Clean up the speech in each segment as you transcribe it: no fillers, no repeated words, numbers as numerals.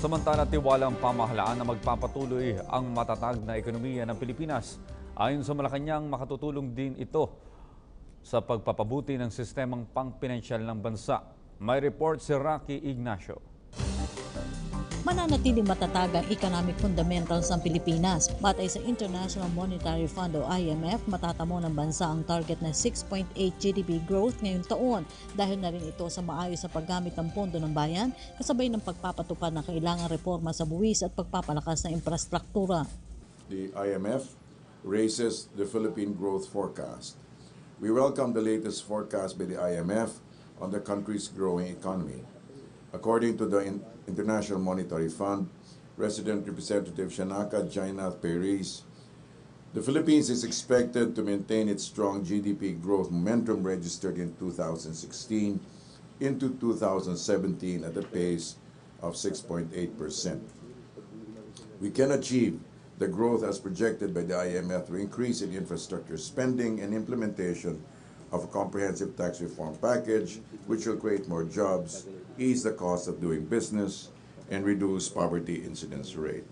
Samantala, tiwala ang pamahalaan na magpapatuloy ang matatag na ekonomiya ng Pilipinas. Ayon sa Malacanang, makatutulong din ito sa pagpapabuti ng sistemang pangpinansyal ng bansa. May report si Rocky Ignacio. Mananatiling matatag ang economic fundamentals ng Pilipinas. Batay sa International Monetary Fund o IMF, matatamo ng bansa ang target na 6.8 GDP growth ngayong taon dahil na rin ito sa maayos sa paggamit ng pondo ng bayan kasabay ng pagpapatupad ng kailangang reforma sa buwis at pagpapalakas ng infrastruktura. The IMF raises the Philippine growth forecast. We welcome the latest forecast by the IMF on the country's growing economy. According to the International Monetary Fund, Resident Representative Shanaka Jainath Perez, the Philippines is expected to maintain its strong GDP growth momentum registered in 2016 into 2017 at a pace of 6.8%. We can achieve the growth as projected by the IMF through increase in infrastructure spending and implementation of a comprehensive tax reform package which will create more jobs, ease the cost of doing business, and reduce poverty incidence rate.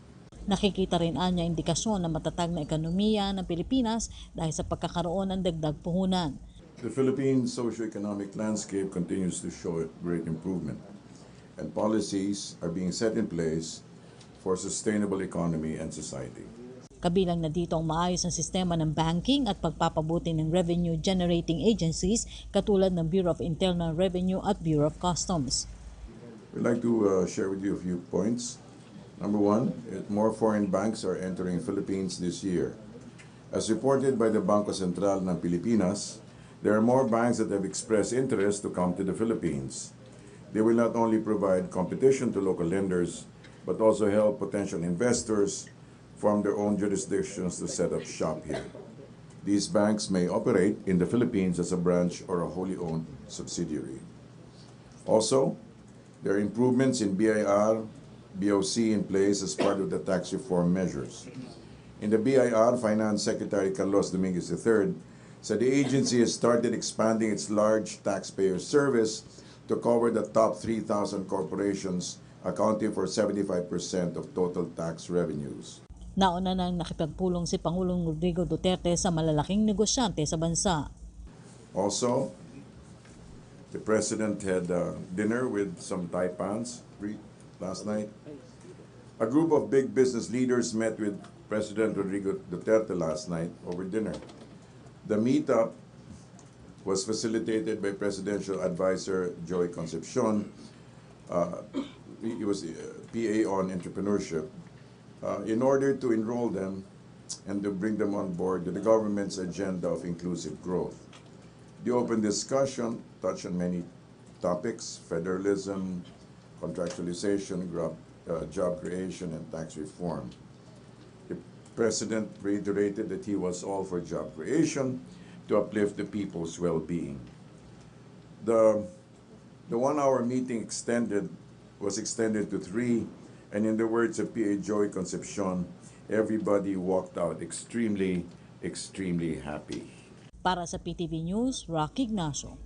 Nakikita rin anya indikasyon ng matatag na ekonomiya ng Pilipinas dahil sa pagkakaroon ng dagdag puhunan. The Philippine socio-economic landscape continues to show great improvement, and policies are being set in place for sustainable economy and society. Kabilang na dito ang maayos na sistema ng banking at pagpapabuti ng revenue-generating agencies katulad ng Bureau of Internal Revenue at Bureau of Customs. We'd like to share with you a few points. Number one, more foreign banks are entering Philippines this year. As reported by the Bangko Sentral ng Pilipinas, there are more banks that have expressed interest to come to the Philippines. They will not only provide competition to local lenders, but also help potential investors from their own jurisdictions to set up shop here. These banks may operate in the Philippines as a branch or a wholly owned subsidiary. Also, there are improvements in BIR, BOC in place as part of the tax reform measures. In the BIR, Finance Secretary Carlos Dominguez III said the agency has started expanding its large taxpayer service to cover the top 3,000 corporations accounting for 75% of total tax revenues. Nauna nang nakipagpulong si Pangulong Rodrigo Duterte sa malalaking negosyante sa bansa. Also, the President had dinner with some Taipans last night. A group of big business leaders met with President Rodrigo Duterte last night over dinner. The meetup was facilitated by Presidential Advisor Joy Concepcion. He was PA on entrepreneurship. In order to enroll them and to bring them on board to the government's agenda of inclusive growth. The open discussion touched on many topics: federalism, contractualization, job creation, and tax reform. The President reiterated that he was all for job creation to uplift the people's well-being. The 1-hour meeting was extended to 3. And in the words of PA Joy Concepcion, everybody walked out extremely happy. Para sa PTV News, Rocky Ignacio.